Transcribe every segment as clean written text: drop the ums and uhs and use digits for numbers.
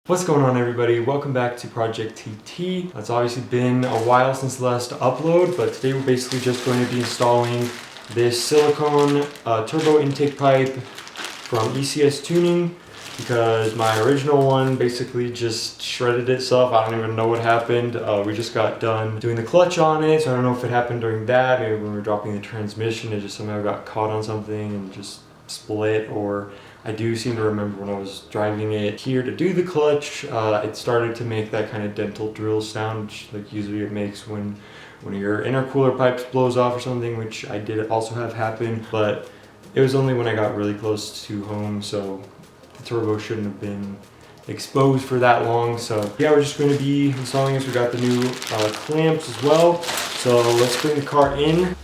What's going on, everybody? Welcome back to ProjectTT. It's obviously been a while since the last upload, but today we're basically just going to be installing this silicone turbo intake pipe from ECS Tuning because my original one basically just shredded itself. I don't even know what happened. We just got done doing the clutch on it, so I don't know if it happened during that. Maybe when we were dropping the transmission, it just somehow got caught on something and just split, or I do seem to remember when I was driving it here to do the clutch, it started to make that kind of dental drill sound, which like usually it makes when one of your intercooler pipes blows off or something, which I did also have happen, but it was only when I got really close to home, so the turbo shouldn't have been exposed for that long. So yeah, we're just going to be installing this. We got the new clamps as well, so let's bring the car in.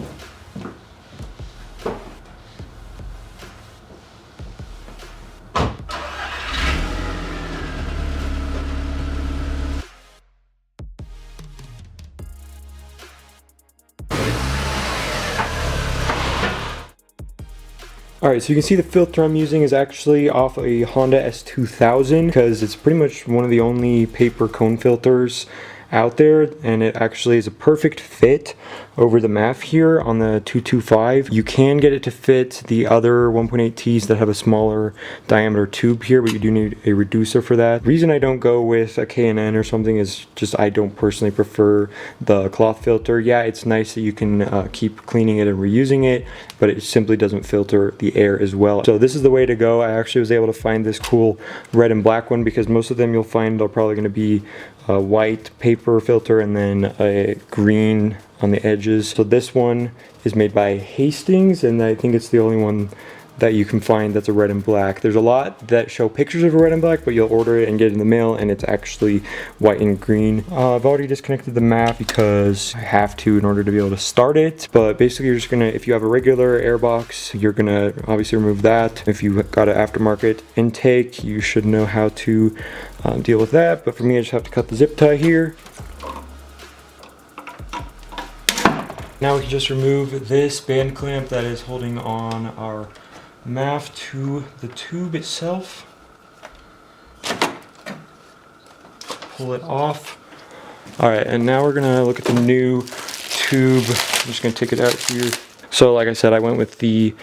Alright, so you can see the filter I'm using is actually off a Honda S2000 because it's pretty much one of the only paper cone filters out there, and it actually is a perfect fit over the MAF here on the 225. You can get it to fit the other 1.8Ts that have a smaller diameter tube here, but you do need a reducer for that. The reason I don't go with a K&N or something is just I don't personally prefer the cloth filter. Yeah, it's nice that you can keep cleaning it and reusing it, but it simply doesn't filter the air as well. So this is the way to go. I actually was able to find this cool red and black one because most of them you'll find are probably going to be a white paper filter and then a green on the edges. So this one is made by Hastings, and I think it's the only one that you can find that's a red and black. There's a lot that show pictures of a red and black, but you'll order it and get it in the mail and it's actually white and green. I've already disconnected the MAF because I have to in order to be able to start it, but basically you're just gonna, if you have a regular air box, you're gonna obviously remove that. If you got an aftermarket intake, you should know how to deal with that, but for me I just have to cut the zip tie here. Now we can just remove this band clamp that is holding on our MAF to the tube itself. Pull it off. Alright, and now we're gonna look at the new tube. I'm just gonna take it out here. So like I said, I went with the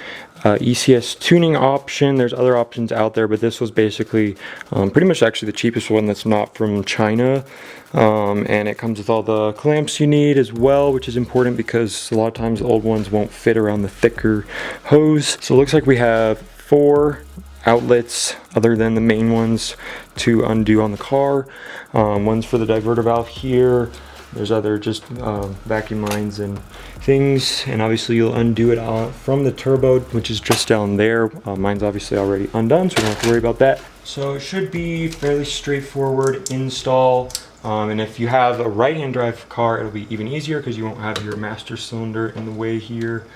ECS tuning option. There's other options out there, but this was basically pretty much actually the cheapest one that's not from China. And it comes with all the clamps you need as well, which is important because a lot of times the old ones won't fit around the thicker hose. So it looks like we have 4 outlets other than the main ones to undo on the car. One's for the diverter valve here. There's other just vacuum lines and things, and obviously you'll undo it from the turbo, which is just down there. Mine's obviously already undone, so we don't have to worry about that. So it should be fairly straightforward install, and if you have a right-hand drive car, it'll be even easier because you won't have your master cylinder in the way here.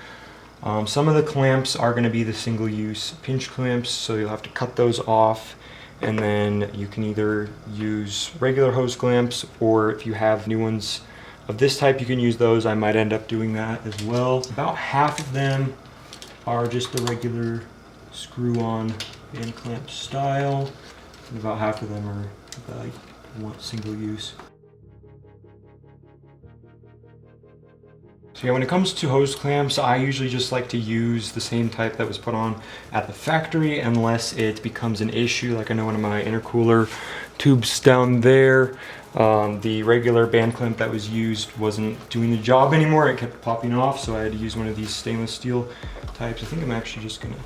Some of the clamps are going to be the single-use pinch clamps, so you'll have to cut those off. And then you can either use regular hose clamps, or if you have new ones of this type, you can use those. I might end up doing that as well. About half of them are just the regular screw-on band clamp style, and about half of them are like single use. So yeah, when it comes to hose clamps, I usually just like to use the same type that was put on at the factory unless it becomes an issue. Like I know one of my intercooler tubes down there, the regular band clamp that was used wasn't doing the job anymore. It kept popping off, so I had to use one of these stainless steel types. I think I'm actually just gonna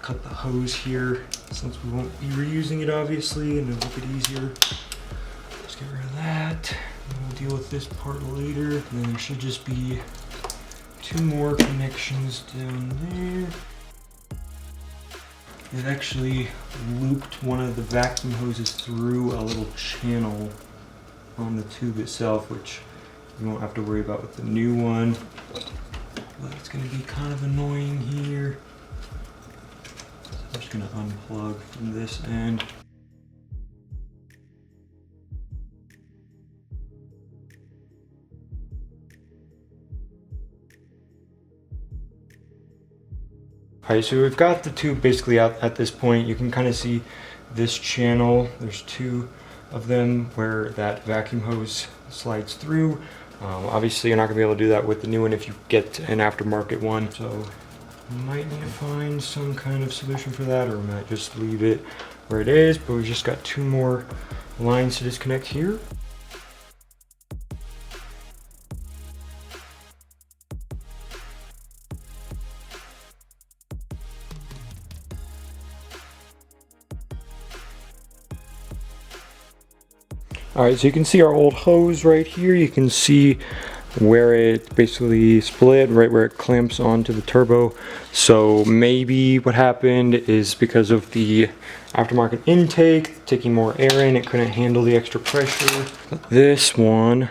cut the hose here since we won't be reusing it obviously, and it'll make it easier. Let's get rid of that. We'll deal with this part later. And then there should just be 2 more connections down there. It actually looped one of the vacuum hoses through a little channel on the tube itself, which you won't have to worry about with the new one. But it's going to be kind of annoying here. So I'm just going to unplug from this end. Alright, so we've got the tube basically out at this point. You can kind of see this channel. There's two of them where that vacuum hose slides through. Obviously you're not gonna be able to do that with the new one if you get an aftermarket one. So you might need to find some kind of solution for that, or we might just leave it where it is. But we've just got two more lines to disconnect here. Alright, so you can see our old hose right here. You can see where it basically split, right where it clamps onto the turbo. So maybe what happened is because of the aftermarket intake, taking more air in, it couldn't handle the extra pressure. But this one, I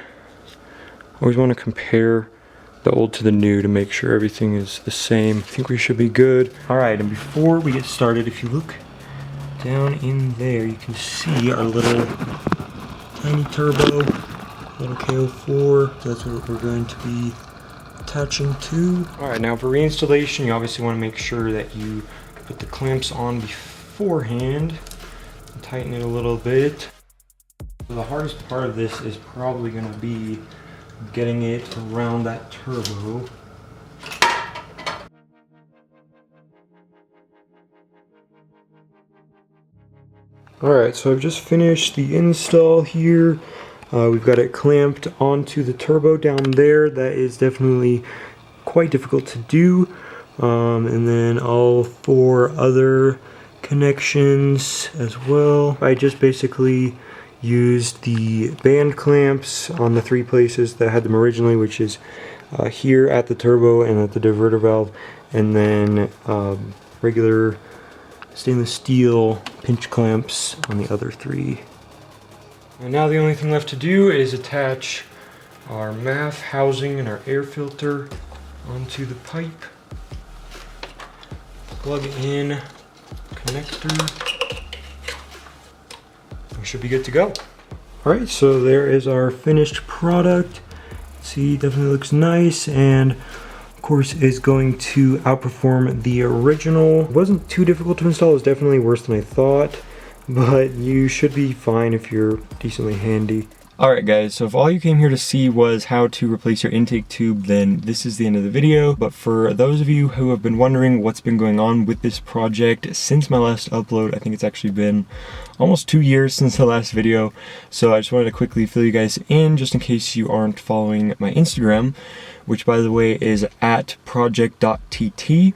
always want to compare the old to the new to make sure everything is the same. I think we should be good. Alright, and before we get started, if you look down in there, you can see our little tiny turbo, little KO4. That's what we're going to be attaching to. Alright, now for reinstallation, you obviously want to make sure that you put the clamps on beforehand and tighten it a little bit. So the hardest part of this is probably going to be getting it around that turbo. Alright, so I've just finished the install here. We've got it clamped onto the turbo down there. That is definitely quite difficult to do. And then all four other connections as well. I just basically used the band clamps on the three places that had them originally, which is here at the turbo and at the diverter valve, and then regular stainless steel pinch clamps on the other three. And now the only thing left to do is attach our MAF housing and our air filter onto the pipe. Plug in connector. We should be good to go. Alright, so there is our finished product. See, definitely looks nice, and of course is going to outperform the original. It wasn't too difficult to install. It was definitely worse than I thought, but you should be fine if you're decently handy. Alright guys, so if all you came here to see was how to replace your intake tube, then this is the end of the video. But for those of you who have been wondering what's been going on with this project since my last upload, I think it's actually been almost 2 years since the last video. So I just wanted to quickly fill you guys in, just in case you aren't following my Instagram, which by the way is at ProjectTT.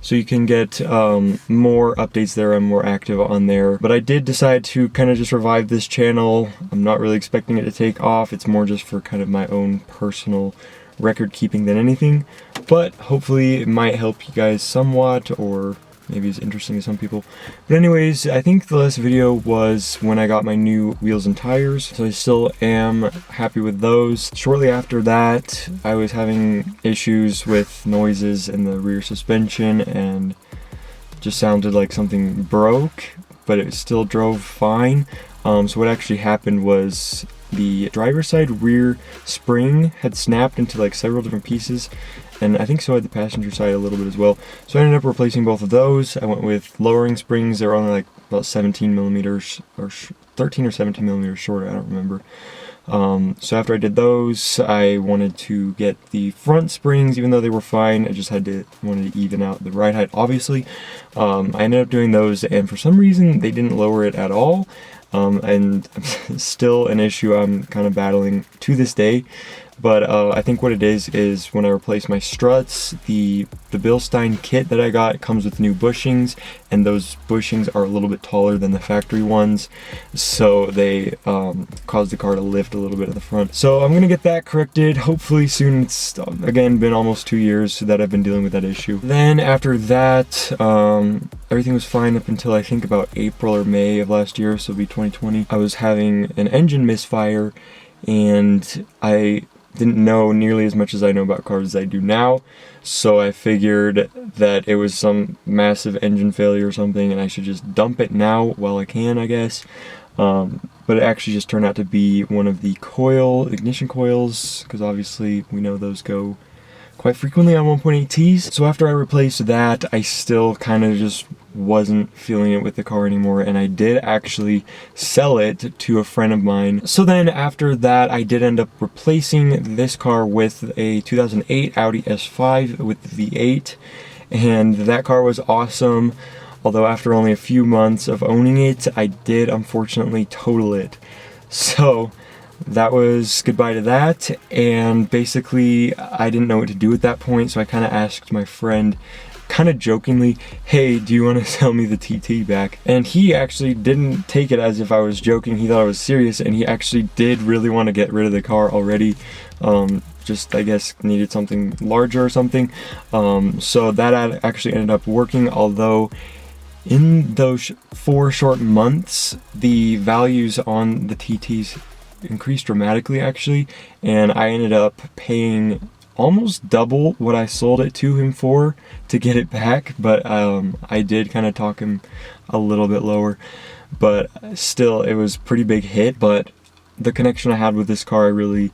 So you can get more updates there. I'm more active on there. But I did decide to kind of just revive this channel. I'm not really expecting it to take off. It's more just for kind of my own personal record keeping than anything. But hopefully it might help you guys somewhat, or maybe it's interesting to some people. But anyways, I think the last video was when I got my new wheels and tires, so I still am happy with those. Shortly after that, I was having issues with noises in the rear suspension, and just sounded like something broke, but it still drove fine. So what actually happened was the driver's side rear spring had snapped into like several different pieces, and I think so had the passenger side a little bit as well. So I ended up replacing both of those. I went with lowering springs. They're only like about 17 millimeters or 13 or 17 millimeters shorter, I don't remember. So after I did those, I wanted to get the front springs, even though they were fine. I just wanted to even out the ride height, obviously. I ended up doing those, and for some reason they didn't lower it at all. And still an issue I'm kind of battling to this day. But I think what it is when I replace my struts, the Bilstein kit that I got comes with new bushings, and those bushings are a little bit taller than the factory ones, so they cause the car to lift a little bit at the front. So I'm gonna get that corrected hopefully soon. It's again been almost 2 years that I've been dealing with that issue. Then after that, everything was fine up until I think about April or May of last year, so it'll be 2020. I was having an engine misfire, and I didn't know nearly as much as I know about cars as I do now, so I figured that it was some massive engine failure or something, and I should just dump it now while I can, I guess. But it actually just turned out to be one of the ignition coils, because obviously we know those go quite frequently on 1.8Ts. So after I replaced that, I still kind of just wasn't feeling it with the car anymore, and I did actually sell it to a friend of mine. So then after that, I did end up replacing this car with a 2008 Audi S5 with the V8, and that car was awesome. Although after only a few months of owning it, I did unfortunately total it. So that was goodbye to that, and basically I didn't know what to do at that point, so I kind of asked my friend, kind of jokingly, hey, do you want to sell me the TT back? And he actually didn't take it as if I was joking. He thought I was serious, and he actually did really want to get rid of the car already. Just, I guess, needed something larger or something. So that actually ended up working, although in those 4 short months, the values on the TTs increased dramatically actually, and I ended up paying almost double what I sold it to him for to get it back, but I did kind of talk him a little bit lower, but still it was a pretty big hit. But the connection I had with this car, I really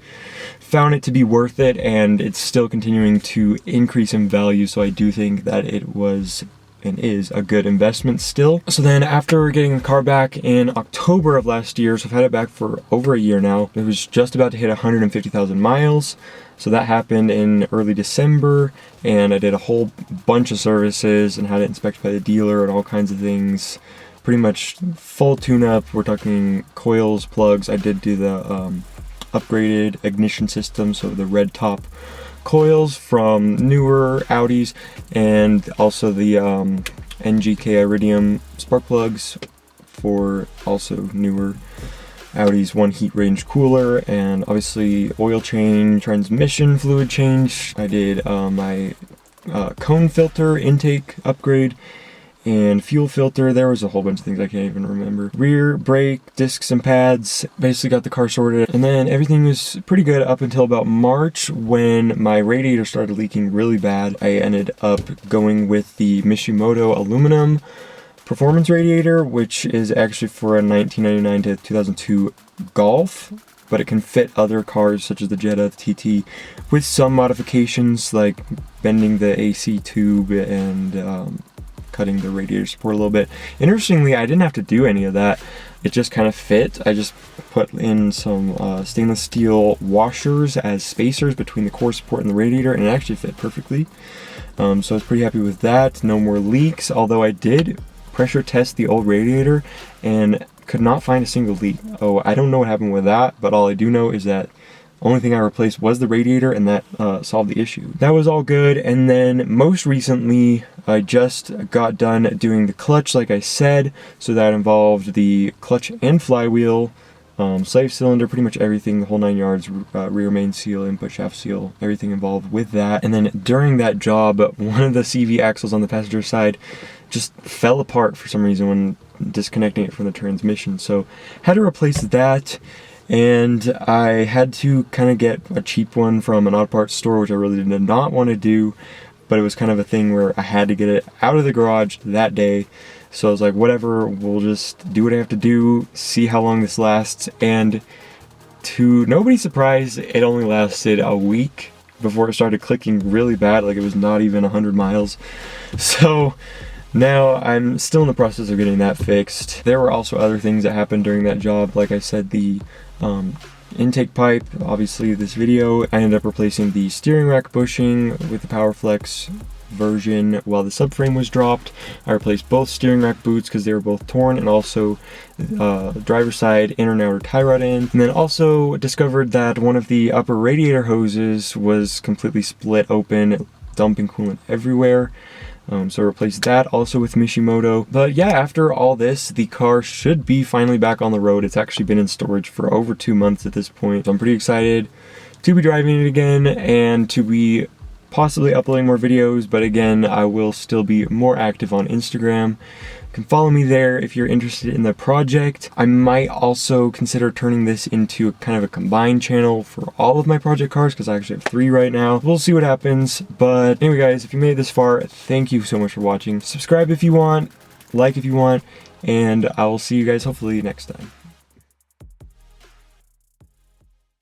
found it to be worth it, and it's still continuing to increase in value, so I do think that it was and is a good investment still. So then after getting the car back in October of last year, so I've had it back for over a year now, it was just about to hit 150,000 miles. So that happened in early December, and I did a whole bunch of services and had it inspected by the dealer and all kinds of things. Pretty much full tune-up. We're talking coils, plugs. I did do the upgraded ignition system, so the red top coils from newer Audis, and also the NGK Iridium spark plugs for also newer Audi's, one heat range cooler, and obviously oil change, transmission fluid change. I did my cone filter intake upgrade and fuel filter. There was a whole bunch of things I can't even remember. Rear brake discs and pads. Basically got the car sorted, and then everything was pretty good up until about March, when my radiator started leaking really bad. I ended up going with the Mishimoto aluminum performance radiator, which is actually for a 1999 to 2002 Golf, but it can fit other cars such as the Jetta, the TT, with some modifications like bending the AC tube and cutting the radiator support a little bit. Interestingly, I didn't have to do any of that. It just kind of fit. I just put in some stainless steel washers as spacers between the core support and the radiator, and it actually fit perfectly. So I was pretty happy with that. No more leaks, although I did pressure test the old radiator and could not find a single leak. Oh, I don't know what happened with that, but all I do know is that only thing I replaced was the radiator, and that solved the issue. That was all good. And then most recently, I just got done doing the clutch, like I said. So that involved the clutch and flywheel, slave cylinder, pretty much everything, the whole 9 yards, rear main seal, input shaft seal, everything involved with that. And then during that job, one of the CV axles on the passenger side just fell apart for some reason when disconnecting it from the transmission. So had to replace that. And I had to kind of get a cheap one from an auto parts store, which I really did not want to do, but it was kind of a thing where I had to get it out of the garage that day. So I was like, whatever, we'll just do what I have to do, see how long this lasts. And to nobody's surprise, it only lasted a week before it started clicking really bad, like it was not even 100 miles. So now I'm still in the process of getting that fixed. There were also other things that happened during that job. Like I said, the intake pipe, obviously this video, I ended up replacing the steering rack bushing with the PowerFlex version while the subframe was dropped. I replaced both steering rack boots because they were both torn, and also driver's side inner and outer tie rod end. And then also discovered that one of the upper radiator hoses was completely split open, dumping coolant everywhere. So I replaced that also with Mishimoto. But yeah, after all this, the car should be finally back on the road. It's actually been in storage for over 2 months at this point. So I'm pretty excited to be driving it again and to be possibly uploading more videos. But again, I will still be more active on Instagram. You can follow me there if you're interested in the project. I might also consider turning this into kind of a combined channel for all of my project cars, because I actually have 3 right now. We'll see what happens. But anyway guys, if you made it this far, thank you so much for watching. Subscribe if you want, like if you want, and I will see you guys hopefully next time.